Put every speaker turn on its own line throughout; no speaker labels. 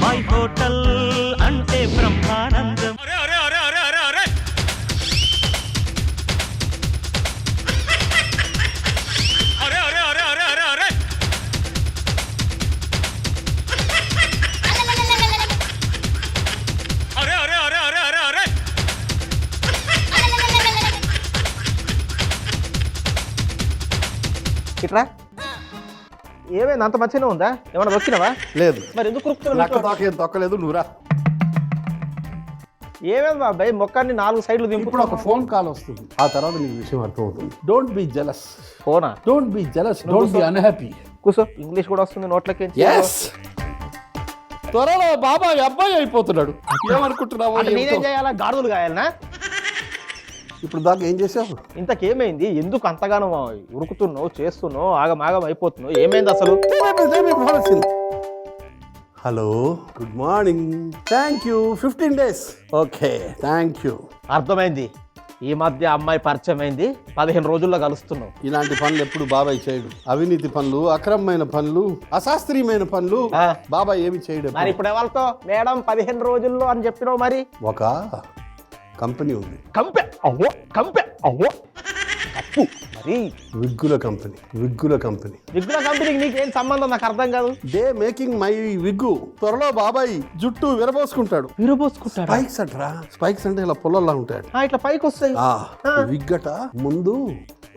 బాబాయ్ హోటల్ అంటే బ్రహ్మానందం.
ఇట్రా ఏమైంది అంత మంచిగా ఉందా? ఏమన్నా వచ్చినావా?
లేదు.
మరి ఎందుకు
ఏం తొక్కలేదు, నువ్వురా.
ఏమైంది బాబాయ్ మొక్కాన్ని 4 సైడ్లు దింపు.
ఇప్పుడు ఒక ఫోన్ కాల్ వస్తుంది, ఆ తర్వాత నీకు విషయం అర్థమవుతుంది. Don't be jealous.
ఫోనా?
Don't be jealous, don't be unhappy.
కూసో, ఇంగ్లీష్ కూడా వస్తుంది నోట్లకి.
త్వరలో బాబాయ్ అబ్బాయి అయిపోతున్నాడు. ఏమనుకుంటున్నావు?
నేనేం చేయాలా? గాడులు కాయాలనా?
ఇప్పుడు దాకా ఏం చేసావు?
ఇంతకేమైంది? ఎందుకు అంతగానో ఉరుకుతున్నావు, చేస్తున్నావు, ఆగమాగం అయిపోతున్నావు? ఏమైంది అసలు?
Hello, good morning. Thank you. 15 days. Okay, thank you.
అర్థమైంది. ఈ మధ్య అమ్మాయి పరిచయం అయింది, 15 రోజుల్లో కలుస్తున్నావు.
ఇలాంటి పనులు ఎప్పుడు బాబాయ్ చేయడు. అవినీతి పనులు, అక్రమమైన పనులు, అశాస్త్రీయమైన పనులు బాబాయ్ ఏమి చేయడు.
మరి ఇప్పుడు ఎవరితో మేడం 15 రోజుల్లో అని చెప్పినావు? మరి
ఒక కంపెనీ ఉంది.
మరి
విగ్గుల కంపెనీకి
నీకేం సంబంధం? నాకు అర్థం కాదు.
They making my wig. త్వరలో బాబాయ్ జుట్టు విరబోసుకుంటాడు. స్పైక్స్ అంటారా? స్పైక్స్ అంటే ఇలా పొల్లల్లా ఉంటాడు,
ఇట్లా పైకి వస్తాయి.
విగ్గట ముందు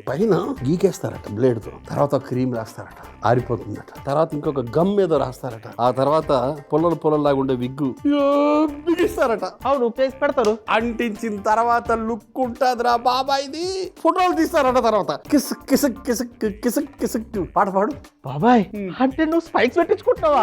పైన గీకేస్తారట బ్లేడ్ తో, తర్వాత క్రీమ్ రాస్తారట, ఆరిపోతుందట. తర్వాత ఇంకొక గమ్ మీద రాస్తారట. ఆ తర్వాత పొల్లలాగా ఉండే విగ్గు బిగిస్తారట.
అవును, పేసి పెడతారు.
అంటించిన తర్వాత లుక్ ఉంటదిరా బాబాయ్ది. ఫోటోలు తీస్తారట. తర్వాత కిసక్ కిసక్ కిసక్ కిసక్ కిసక్ పాట పాడు.
బాబాయ్ అంటే నువ్వు స్పైక్స్ పెట్టించుకుంటావా?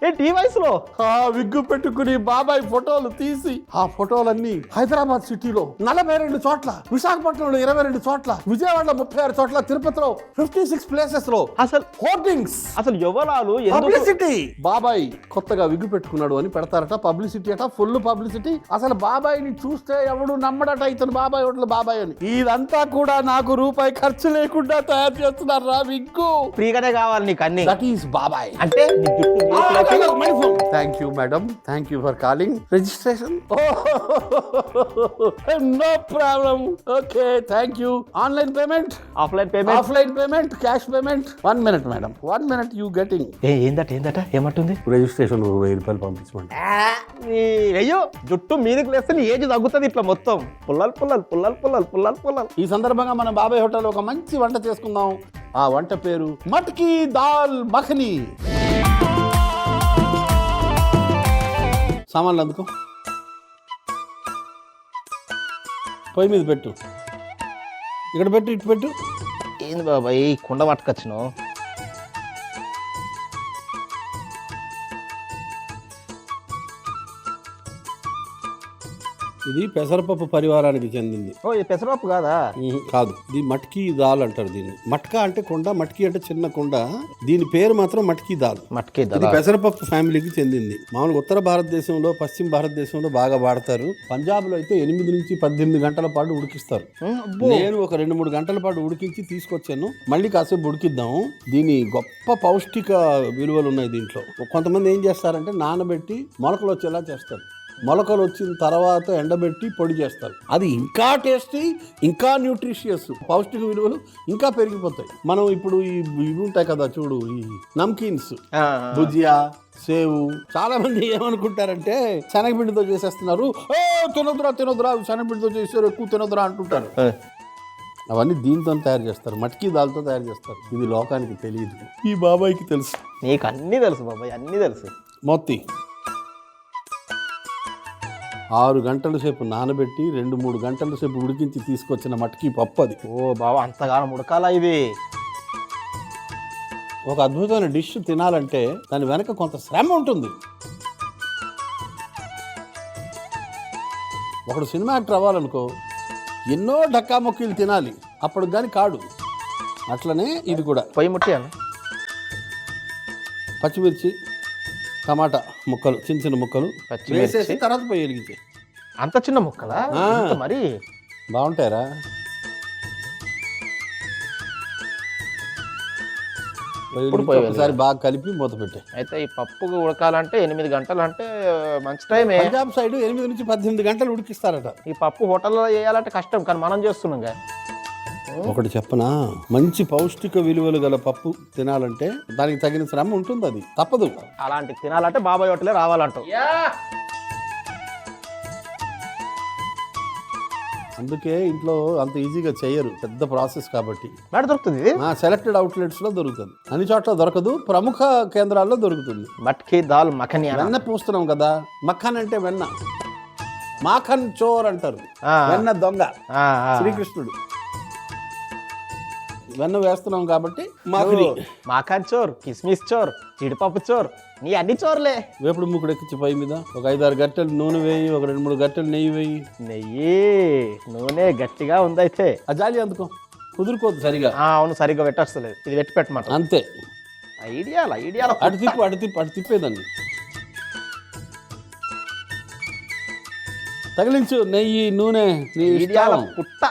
ఏంటి ఈ వయసులో?
ఆ విగ్గు పెట్టుకుని బాబాయ్ ఫోటోలు తీసి, ఆ ఫోటోలన్నీ హైదరాబాద్ సిటీలో 42 చోట్ల, విశాఖపట్నంలో 22 చోట్ల, విజయవాడలో 36 చోట్ల, తిరుపతిలో 56 ప్లేసెస్ లో
అసలు
హోర్డింగ్స్,
అసలు యువరాలు
పబ్లిసిటీ. బాబాయ్ కొత్తగా విగ్గు పెట్టుకున్నాడు అని పెడతారట. పబ్లిసిటీ అట, ఫుల్ పబ్లిసిటీ. అసలు బాబాయ్ ని చూస్తే ఎవడు నమ్మడట ఇతను బాబాయ్ హోటల్ బాబాయ్ అని. ఇదంతా కూడా నాకు రూపాయి ఖర్చు లేకుండా తయారు చేస్తున్నారు రా విగ్గు.
ఫ్రీగానే కావాలి నీకు అన్ని.
దట్ ఈస్ బాబాయ్
అంటే
thank you madam, thank you for calling. Registration no problem. Okay, thank you. Online payment,
offline
payment, cash payment. 1 minute madam, 1 minute you getting.
ఏందట ఏమంటుంది?
రిజిస్ట్రేషన్ 1000 రూపాయలు పంపించమండి.
అయ్యో, జుట్టు మీదకి లేస్తే నీ ఏజ్ తగ్గుతుంది. ఇట్లా మొత్తం పుల్లలు.
ఈ సందర్భంగా మన బాబాయ్ హోటల్ ఒక మంచి వంట చేసుకుందాం. ఆ వంట పేరు మట్కీ దాల్ మఖనీ. సామాన్లు అందుకో, పొయ్యి మీద పెట్టు. ఇక్కడ పెట్టు, ఇటు పెట్టు.
ఏంది బాబాయ్ కుండ పట్టుకొచ్చినావు?
ఇది పెసరపప్పు పరివారానికి చెందింది.
ఓ, ఇది పెసరపప్పు కాదా?
కాదు, ఇది మట్కీ దాల్ అంటారు దీన్ని. మట్కా అంటే కొండ, మట్కీ అంటే చిన్న కొండ. దీని పేరు మాత్రం మట్కీ దాల్. ఇది పెసరపప్పు ఫ్యామిలీకి చెందింది. మామూలుగా ఉత్తర భారతదేశంలో, పశ్చిమ భారతదేశంలో బాగా వాడతారు. పంజాబ్ లో అయితే 8 నుంచి 18 గంటల పాటు ఉడికిస్తారు. నేను ఒక 2-3 గంటల పాటు ఉడికించి తీసుకొచ్చాను. మళ్ళీ కాసేపు ఉడికిద్దాం. దీని గొప్ప పౌష్టిక విలువలు ఉన్నాయి దీంట్లో. కొంతమంది ఏం చేస్తారంటే నానబెట్టి మొలకలు వచ్చేలా చేస్తారు. మొలకలు వచ్చిన తర్వాత ఎండబెట్టి పొడి చేస్తారు. అది ఇంకా టేస్టీ, ఇంకా న్యూట్రిషియస్, పౌష్టిక విలువలు ఇంకా పెరిగిపోతాయి. మనం ఇప్పుడు ఇవి ఉంటాయి కదా చూడు, ఈ నమ్కీన్స్, భుజియా, సేవు. చాలా మంది ఏమనుకుంటారంటే శనగపిండితో చేసేస్తున్నారు. తినొద్దురా శనగపిండితో చేస్తారు, ఎక్కువ తినొద్దురా అంటుంటారు. అవన్నీ దీంతో తయారు చేస్తారు, మట్కీ దాల్తో తయారు చేస్తారు. ఇది లోకానికి తెలియదు, ఈ బాబాయ్కి తెలుసు.
నీకు అన్నీ తెలుసు బాబాయ్, అన్నీ తెలుసు.
మొత్తం 6 గంటల సేపు నానబెట్టి 2-3 గంటల సేపు ఉడికించి తీసుకొచ్చిన మట్కీ పప్పు అది.
ఓ బాబా, అంతగానం ఉడకాలా ఇది?
ఒక అద్భుతమైన డిష్ తినాలంటే దాని వెనక కొంత శ్రమ ఉంటుంది. ఒకడు సినిమా యాక్టర్ అవ్వాలనుకో, ఎన్నో డక్కా మొక్కీలు తినాలి, అప్పుడు కానీ కాడు. అట్లనే ఇది కూడా.
పొయ్యి ముట్టియాలి.
పచ్చిమిర్చి, టమాటా ముక్కలు, చిన్న ముక్కలు వేసేసి తర్వాత పొయ్యి వెలిగించి.
అంత చిన్న ముక్కలా? మరి
బాగుంటాయరా. ఒకసారి బాగా కలిపి మూత పెట్టే.
అయితే ఈ పప్పు ఉడకాలంటే 8 గంటలు అంటే మంచి టైమే.
పంజాబ్ సైడ్ 8 నుంచి 18 గంటలు ఉడికిస్తారట.
ఈ పప్పు హోటల్లో చేయాలంటే కష్టం, కానీ మనం చేస్తున్నాం.
ఒకటి చెప్పనా, మంచి పౌష్టిక విలువలు గల పప్పు తినాలంటే దానికి తగిన శ్రమ ఉంటుంది, అది తప్పదు.
అలాంటి తినాలంటే బాబాయ్ హోటలే రావాలంటావు.
అందుకే ఇంట్లో అంత ఈజీగా చేయరు, పెద్ద ప్రాసెస్ కాబట్టి.
బయట దొరుకుతుంది,
సెలెక్టెడ్ అవుట్లెట్స్ లో దొరుకుతుంది, అన్ని చోట్ల దొరకదు, ప్రముఖ కేంద్రాల్లో దొరుకుతుంది.
మట్కీ దాల్ మఖని
వెన్న పూస్తున్నాం కదా, మఖన్ అంటే వెన్న, మాఖన్ చోర్ అంటారు, వెన్న దొంగ శ్రీకృష్ణుడు. వెన్న వేస్తున్నాం కాబట్టి
మాఖన్ చోర్, కిస్మిస్ చోర్, జీడిపప్పు చోర్, నీ అన్ని చోర్లే.
వేపుడు ముక్కుడు ఎక్కించి పొయ్యి మీద ఒక 5-6 గంటలు నూనె వేయి, ఒక 2-3 గంటలు నెయ్యి వేయి.
నూనె గట్టిగా ఉందైతే
ఆ జాలి అందుకో, కుదురుకోదు సరిగా.
అవును, సరిగా పెట్టలేదు, ఇది వెట్టి పెట్టమాట
అంతే.
ఐడియాల
అటు తిప్పేదాన్ని తగిలించు, నెయ్యి నూనె
పుట్ట.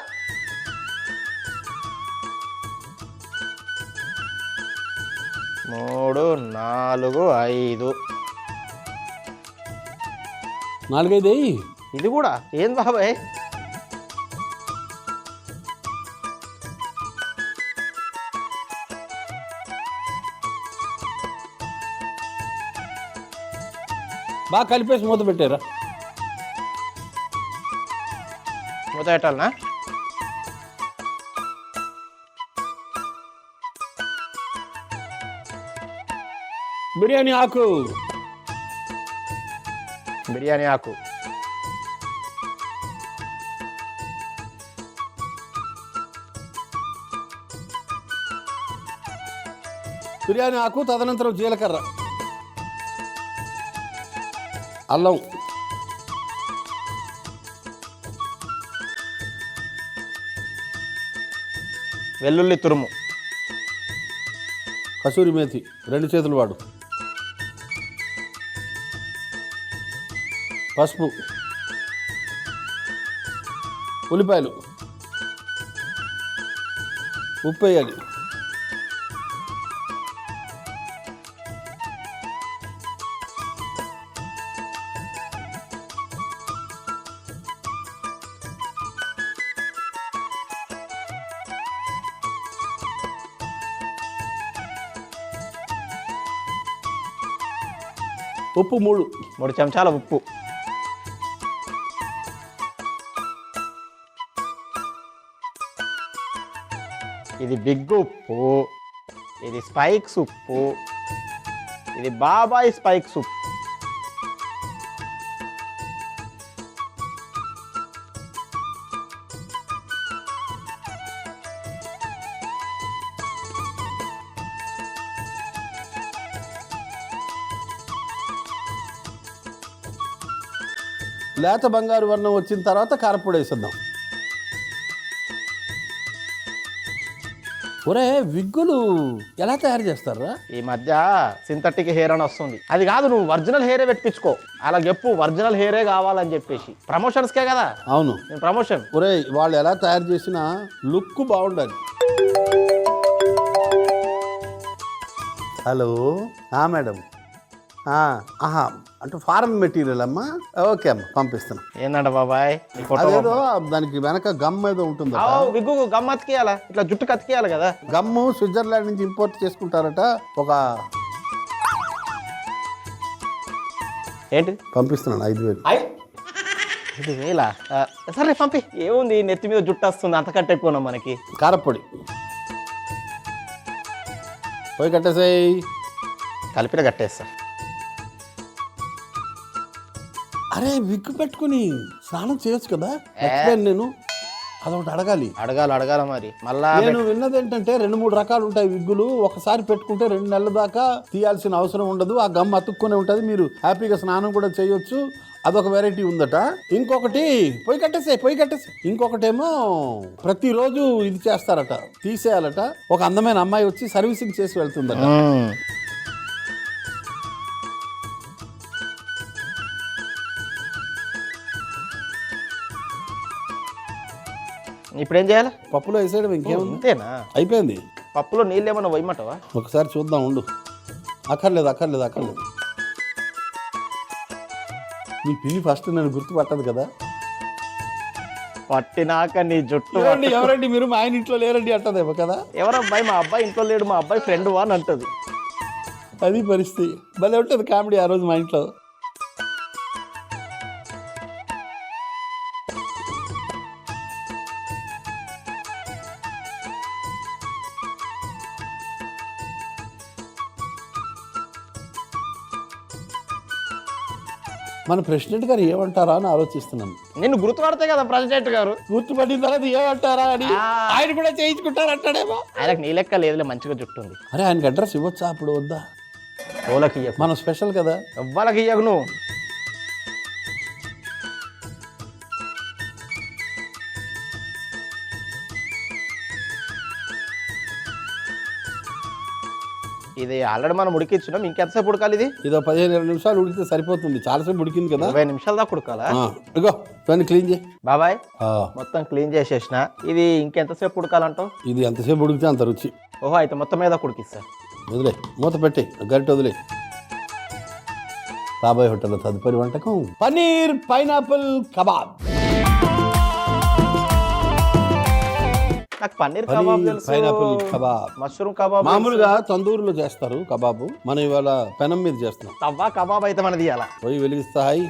మూడు 4 5
4-5
ఇది కూడా ఏం బాబాయ్?
బాగా కలిపేసి మూత పెట్టారా?
మూత పెట్టాలనా?
బిర్యానీ ఆకు,
బిర్యానీ ఆకు,
బిర్యానీ ఆకు, తదనంతరం జీలకర్ర, అల్లం,
వెల్లుల్లి తురుము,
కసూరి మేతి 2 చేతులు వాడు, పసుపు, ఉల్లిపాయలు, ఉప్పు వేయాలి, ఉప్పు 3
చెంచాల ఉప్పు, ఇది బిగ్ ఉప్పు, ఇది స్పైక్స్ ఉప్పు, ఇది బాబాయ్ స్పైక్స్ ఉప్పు.
లేత బంగారు వర్ణం వచ్చిన తర్వాత కారపొడి వేసేద్దాం. ఒరే, విగ్గులు ఎలా తయారు చేస్తారా?
ఈ మధ్య సింథటిక్ హెయిర్ అని వస్తుంది, అది కాదు, నువ్వు ఒరిజినల్ హెయిరే పెట్టించుకో. అలా చెప్పు, ఒరిజినల్ హెయిరే కావాలని చెప్పేసి. ప్రమోషన్స్కే కదా.
అవును,
ప్రమోషన్.
ఒరే, వాళ్ళు ఎలా తయారు చేసినా లుక్ బాగుండాలి. హలో మేడం, అంటే ఫారెన్ మెటీరియల్ అమ్మా. ఓకే అమ్మా, పంపిస్తాను.
ఏందంట బాబాయ్?
అదేదో దానికి వెనక గమ్ ఏదో ఉంటుంది,
విగ్గు గమ్ అతికేయాలా, ఇట్లా జుట్టు కతికేయాలి కదా.
గమ్ము స్విట్జర్లాండ్ నుంచి ఇంపోర్ట్ చేసుకుంటారట. ఒక
ఏంటి
పంపిస్తున్నాను 5,000.
5,000? సరే పంపి. ఏముంది, నెత్తి మీద జుట్టు వస్తుంది, అంతకంటే ఎక్కువ మనకి.
కారపొడి పోయి కట్టేసాయి,
కలిపిన కట్టేస్తా.
అరే, విగ్గు పెట్టుకుని స్నానం చేయొచ్చు కదా. నేను అదొకటి
అడగాలి మరి. మళ్ళా
నేను విన్నది ఏంటంటే 2-3 రకాలు ఉంటాయి విగ్గులు. ఒకసారి పెట్టుకుంటే 2 నెలల దాకా తీయాల్సిన అవసరం ఉండదు, ఆ గమ్ అతుక్కునే ఉంటుంది, మీరు హ్యాపీగా స్నానం కూడా చేయొచ్చు. అదొక వెరైటీ ఉందట. ఇంకొకటి పొయ్యి కట్టేసే. ఇంకొకటేమో ప్రతిరోజు ఇది చేస్తారట, తీసేయాలట. ఒక అందమైన అమ్మాయి వచ్చి సర్వీసింగ్ చేసి వెళ్తుందట.
ఇప్పుడు ఏం చేయాలి?
పప్పులో వేసేయడం, ఇంకేముంది,
అంతేనా?
అయిపోయింది.
పప్పులో నీళ్ళు ఏమన్నా పోయమంటావా?
ఒకసారి చూద్దాం ఉండు. అక్కర్లేదు అక్కర్లేదు అక్కర్లేదు. మీ పిల్లి ఫస్ట్ నన్ను గుర్తుపట్టదు కదా.
పట్టినాక నీ జుట్టు
ఎవరండి మీరు, మా ఆయన ఇంట్లో లేరండి అంటదేమో కదా.
ఎవరబ్బాయి, మా అబ్బాయి ఇంట్లో లేడు, మా అబ్బాయి ఫ్రెండ్ అని అంటది.
అది పరిస్థితి. భలే ఉంటుంది కామెడీ ఆ రోజు మా ఇంట్లో. మన ప్రెసిడెంట్ గారు ఏమంటారా అని ఆలోచిస్తున్నాను.
నిన్ను గుర్తుపడితే కదా ప్రెసిడెంట్ గారు.
గుర్తుపట్టిన తర్వాత ఏమంటారా అని ఆయన కూడా చేయించుకుంటారంటాడేమో.
ఆయనకు నీ లెక్క లేదులే, మంచిగా జుట్టు ఉంది.
అరే ఆయనకి అడ్రస్ ఇవ్వచ్చా అప్పుడు? వద్దా?
ఓలకి ఇయ్యకు,
మనం స్పెషల్ కదా.
ఎవ్వలకి ఇయ్యకు నువ్వు. ఇది ఆల్రెడీ మనం ఉడికించున్నాం, ఇంకెంతసేపు ఉడకాలి? ఇది
15-20 నిమిషాలు ఉడికితే సరిపోతుంది. చాలాసేపు ఉడికింది కదా.
20 నిమిషాల దాకా ఉడకాలా?
ఇగో దాన్ని క్లీన్ చేయి
బాబాయ్. మొత్తం క్లీన్ చేసేసిన. ఇది ఇంకెంతసేపు ఉడకాలంటావు?
ఇది ఎంతసేపు ఉడికితే అంత రుచి.
ఓహో, అయితే మొత్తం మీద ఉడికిస్తా.
వదిలే, మూత పెట్టి గరిటె వదిలే. రాబోయే హోటల్లో తదుపరి వంటకం పన్నీర్ పైనాపిల్ కబాబ్.
నాకు పన్నీర్ కబాబ్ తెలుసు,
పైనాపిల్ కబాబ్,
మష్రూమ్ కబాబ్.
మామూలుగా తందూరులో చేస్తారు కబాబు, మనం ఇవాళ పెనం మీద చేస్తున్నాం.
తవ్వా కబాబ్ అయితే మనది ఇయ్యాల.
పోయి వెలిగిస్తాయి.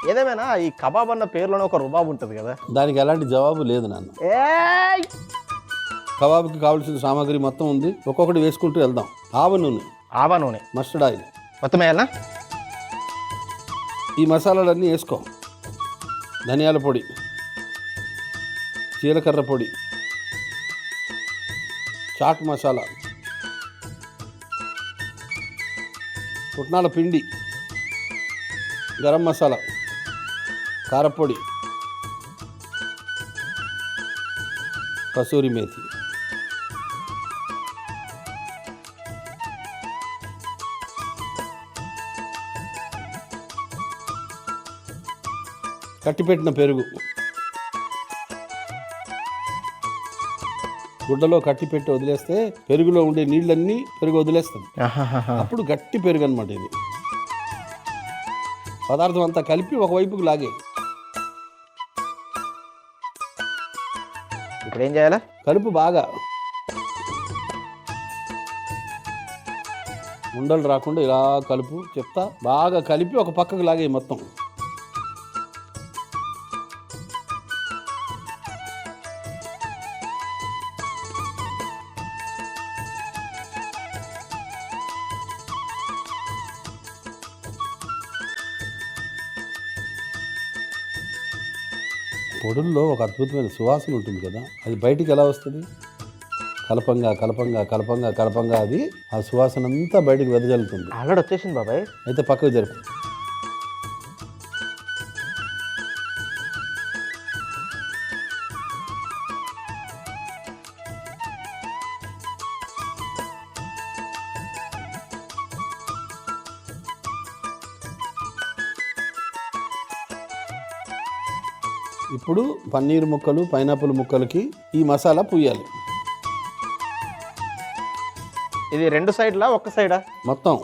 ఏదేమైనా ఈ కబాబ్ అన్న పేరులోనే ఒక రుబాబ్ ఉంటుంది కదా.
దానికి ఎలాంటి జవాబు లేదు నాన్న. కబాబ్కి కావాల్సిన సామాగ్రి మొత్తం ఉంది, ఒక్కొక్కటి వేసుకుంటూ వెళ్దాం. ఆవ నూనె, మస్టర్డ్ ఆయిల్
మొత్తం వేయాలా?
ఈ మసాలాలన్నీ వేసుకో. ధనియాల పొడి, జీలకర్ర పొడి, చాట్ మసాలా, పుట్నాల పిండి, గరం మసాలా, కారపొడి, కసూరి మేతి, కట్టిపెట్టిన పెరుగు, గుడ్డలో కట్టి పెట్టి వదిలేస్తే పెరుగులో ఉండే నీళ్ళన్నీ పెరుగు వదిలేస్తుంది. అప్పుడు గట్టి పెరుగు అనమాట. ఇది పదార్థం అంతా కలిపి ఒకవైపుకు లాగే.
ఇప్పుడు ఏం చేయాలా?
కలుపు బాగా, ఉండలు రాకుండా ఇలా కలుపు. చెప్తా, బాగా కలిపి ఒక పక్కకు లాగే మొత్తం. పొడుల్లో ఒక అద్భుతమైన సువాసన ఉంటుంది కదా, అది బయటికి ఎలా వస్తుంది? కలపంగా కలపంగా కలపంగా కలపంగా అది ఆ సువాసన అంతా బయటికి వెదజల్లుతుంది.
ఆల్రెడీ వచ్చేసింది బాబాయ్.
అయితే పక్కకు జరుపు. ఇప్పుడు పన్నీర్ ముక్కలు, పైనాపిల్ ముక్కలకి ఈ మసాలా పూయాలి.
ఇది 2 సైడ్లా ఒక్క సైడా?
మొత్తం.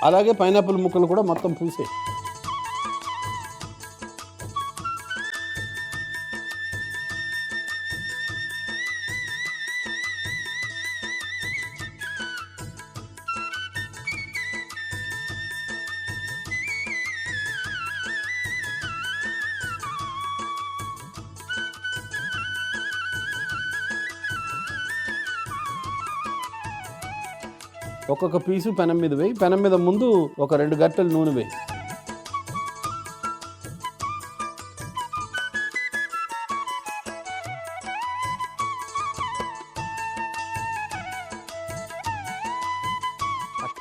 అలాగే పైనాపిల్ ముక్కలు కూడా మొత్తం పూసే. ఒక్కొక్క పీసు పెనం మీద వేయి. పెనం మీద ముందు ఒక 2 గంటలు నూనె వేయి.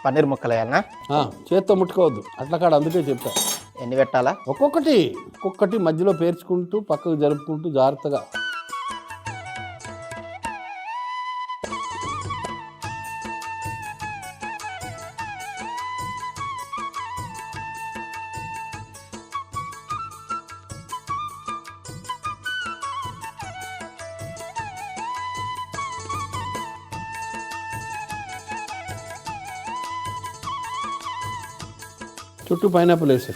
పన్నీర్ ముక్కలు వేయాలనా?
చేత్తో ముట్టుకోవద్దు అట్లా కాడ, అందుకే చెప్తా.
ఎన్ని పెట్టాలా?
ఒక్కొక్కటి మధ్యలో పేర్చుకుంటూ పక్కకు జరుపుకుంటూ జాగ్రత్తగా. చుట్టూ పైనాపిల్ వేసే.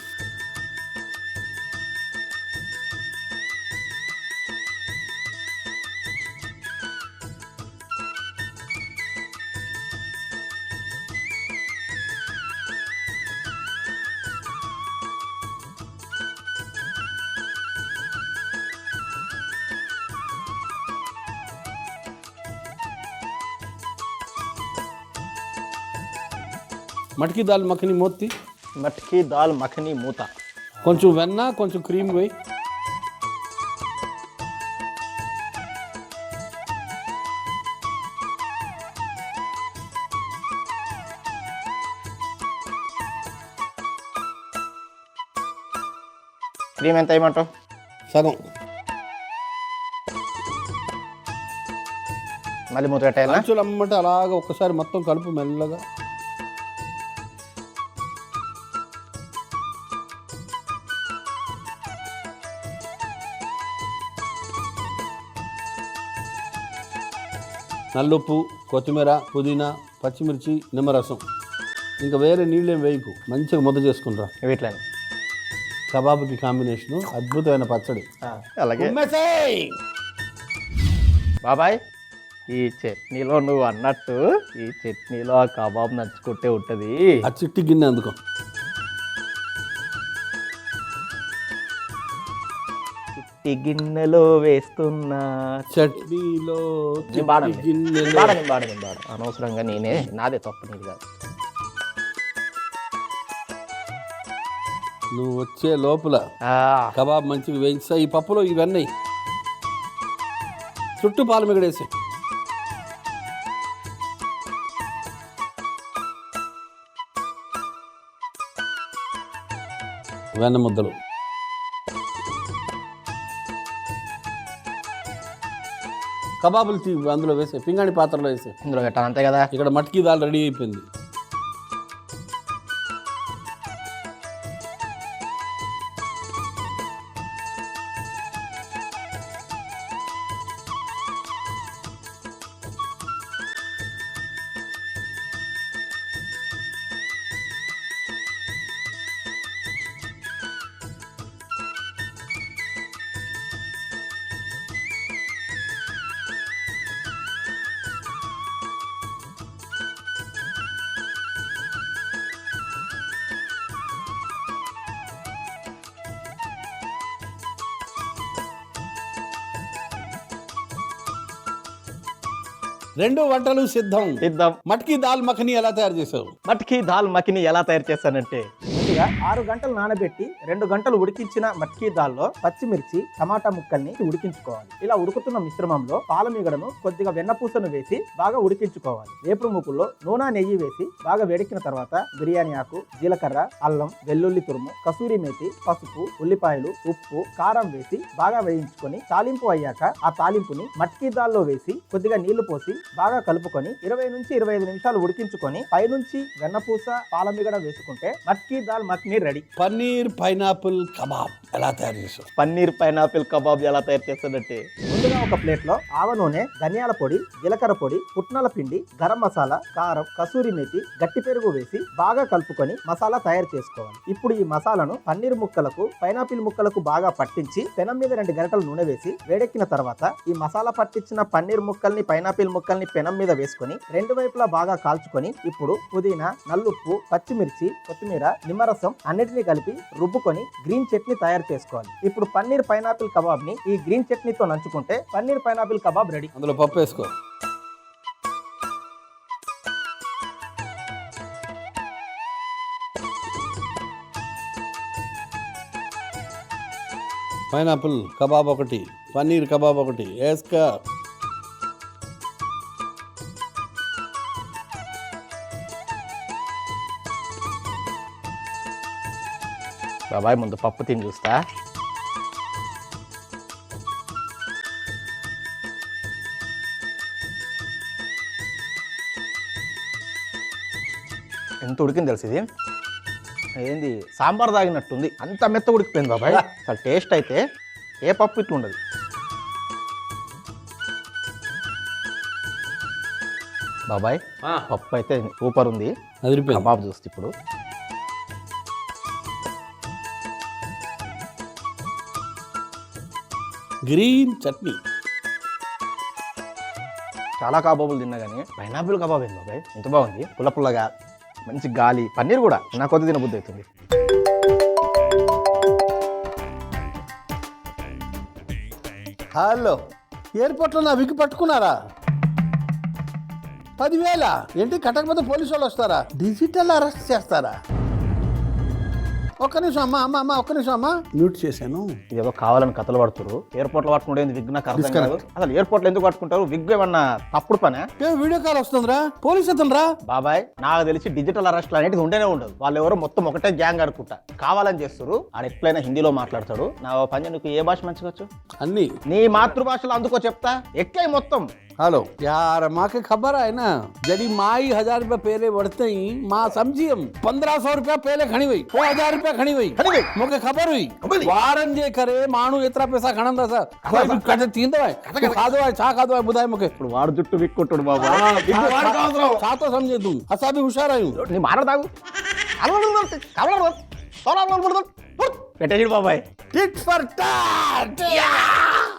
మటకీ దాల్ మఖని మూర్తి.
మట్కీ దాల్ మఖనీ మూత.
కొంచెం వెన్న, కొంచెం క్రీమ్ వేయి.
క్రీమ్ ఎంత వేయమంటావు?
సగం.
మళ్ళీ మూత పెట్టాలా?
అంచులు అమ్మట అలాగ ఒక్కసారి మొత్తం కలుపు మెల్లగా. నల్లుప్పు, కొత్తిమీర, పుదీనా, పచ్చిమిర్చి, నిమ్మరసం. ఇంకా వేరే నీళ్ళేం వేయకు, మంచిగా ముద్ద చేసుకుంటా.
వీటిలో
కబాబ్కి కాంబినేషను అద్భుతమైన పచ్చడి.
అలాగే బాబాయ్, ఈ చట్నీలో నువ్వు అన్నట్టు ఈ చట్నీలో ఆ కబాబ్ నచ్చుకుంటే ఉంటుంది.
ఆ చిట్టి గిన్నె అందుకో.
చిట్టి గిన్నెలో వేస్తున్నా
చట్నీలో
గిన్నెలో. అనవసరంగా నేనే, నాదే తప్పు, నీది కాదు.
నువ్వు వచ్చే లోపల కబాబ్ మంచిగా వేయించా. ఈ పప్పులో ఇవన్నీ చుట్టూ పాలు మిగడేసి. వెన్న ముద్దలు. కబాబులు అందులో వేసే, పింగాణి పాత్రలో వేసే.
ఇందులో పెట్టాలి అంతే కదా.
ఇక్కడ మట్కీ దాల్ రెడీ అయిపోయింది. రెండు వంటలు సిద్ధం. మట్కీ దాల్ మఖని ఎలా తయారు చేసావు?
మట్కీ దాల్ మఖని ఎలా తయారు చేస్తానంటే, ముందుగా 6 గంటలు నానబెట్టి 2 గంటలు ఉడికించిన మట్కీ దాల్లో పచ్చిమిర్చి, టమాటా ముక్కల్ని ఉడికించుకోవాలి. ఇలా ఉడుకుతున్న మిశ్రమంలో పాలమీగడను, కొద్దిగా వెన్నపూసను వేసి బాగా ఉడికించుకోవాలి. వేపుడు మూకుల్లో నూనె, నెయ్యి వేసి బాగా వేడెక్కిన తర్వాత బిర్యానీ ఆకు, జీలకర్ర, అల్లం, వెల్లుల్లి తురుము, కసూరి మేతి, పసుపు, ఉల్లిపాయలు, ఉప్పు, కారం వేసి బాగా వేయించుకొని తాలింపు అయ్యాక ఆ తాలింపుని మట్కీ దాల్లో వేసి కొద్దిగా నీళ్లు పోసి బాగా కలుపుకొని 20 నుంచి 25 నిమిషాలు ఉడికించుకొని పైనుంచి వెన్నపూస, పాలమిగడ వేసుకుంటే matki dal makhani ready.
Paneer pineapple kebab ఎలా తయారు చేస్తావు?
పన్నీర్ పైనాపిల్ కబాబ్ ఎలా తయారు చేస్తానంటే, ముందుగా ఒక ప్లేట్ లో ఆవ నూనె, ధనియాల పొడి, జీలకర్ర పొడి, పుట్నాల పిండి, గరం మసాలా, కారం, కసూరి మేతి, గట్టి పెరుగు వేసి బాగా కలుపుకొని మసాలా తయారు చేసుకోవాలి. ఇప్పుడు ఈ మసాలాను పన్నీర్ ముక్కలకు, పైనాపిల్ ముక్కలకు బాగా పట్టించి పెనం మీద 2 గరిటెలు నూనె వేసి వేడెక్కిన తర్వాత ఈ మసాలా పట్టించిన పన్నీర్ ముక్కల్ని, పైనాపిల్ ముక్కల్ని పెనం మీద వేసుకొని 2 వైపులా బాగా కాల్చుకొని ఇప్పుడు పుదీనా, నల్లుప్పు, పచ్చిమిర్చి, కొత్తిమీర, నిమ్మరసం అన్నిటినీ కలిపి రుబ్బుకొని గ్రీన్ చట్నీ తయారు చేసుకోవాలి. ఇప్పుడు పన్నీర్ పైనాపిల్ కబాబ్ ని ఈ గ్రీన్ చట్నీతో నంచుకుంటే పన్నీర్ పైనాపిల్ కబాబ్ రెడీ.
అందులో పప్పు వేసుకో. పైనాపిల్ కబాబ్ ఒకటి, పన్నీర్ కబాబ్ ఒకటి వేసుకో.
బాబాయ్ ముందు పప్పు తిని చూస్తా. ఎంత ఉడికింది తెలుసు ఇది. ఏంది సాంబార్ తాగినట్టుంది, అంత మెత్త ఉడికిపోయింది బాబాయ్. అసలు టేస్ట్ అయితే ఏ పప్పు ఇట్లా ఉండదు. బాబాయ్ పప్పు అయితే సూపర్ ఉంది. కబాబ్ చూస్తే ఇప్పుడు
గ్రీన్ చట్నీ.
చాలా కబాబులు తిన్నా కానీ పైనాపిల్ కబాబ్ ఏంది బాబాయ్ ఎంత బాగుంది. పుల్ల పుల్లగా మంచి గాలి, పన్నీర్ కూడా నా కొద్ది తినబుద్ధి అవుతుంది.
హలో, ఎయిర్పోర్ట్లో నా విగ్గు పట్టుకున్నారా? 10,000 ఏంటి? కట్టకపోతే పోలీసు వాళ్ళు వస్తారా? డిజిటల్ అరెస్ట్ చేస్తారా? ఒక్క నిమిషం అమ్మా, ఒక్క నిమిషం అమ్మా, మ్యూట్ చేశాను.
ఏదో కావాలని కథలు పడుతున్నారు. ఎయిర్పోర్ట్ లో పట్టుకుంటే విగ్ నాకు అర్థం కాదు. అసలు ఎయిర్పోర్ట్ లో ఎందుకు పట్టుకుంటారు? విగ్ ఏమన్నా తప్పుడు పనే?
వీడియో కాల్ వస్తుందిరా, పోలీసు అతను రా.
బాబాయ్ నాకు తెలిసి డిజిటల్ అరెస్ట్ అనేది ఉండనే ఉండదు. వాళ్ళు ఎవరో మొత్తం ఒకటే గ్యాంగ్ అనుకుంటా కావాలని చేస్తారు. ఆడ ఎట్లయినా హిందీలో మాట్లాడతాడు. నా పని నీకు ఏ భాష మంచిగా
అన్ని
నీ మాతృభాషలో అందుకో చెప్తా. ఎక్కాయి మొత్తం.
हेलो यार, माँ के खबर है ना, जड़ी माई 1000 रुपया पहले बढ़ते ही माँ समझी हम 1500 रुपया पहले खड़ी हुई, वो 1000 रुपया खड़ी हुई मुझे खबर हुई. वारन जे करे मानू इतना पैसा खणंदा सा कोई भी कटे तीन दवाई खादो है छा खादो है बुधाई मुके
వాడు జుట్టు విక్కొట్టుడు బాబా.
छा तो समझे तुम असा भी होशियार आयु
నీ మారదాగు పెట్టేసి బాబాయ్.
Tit for tat.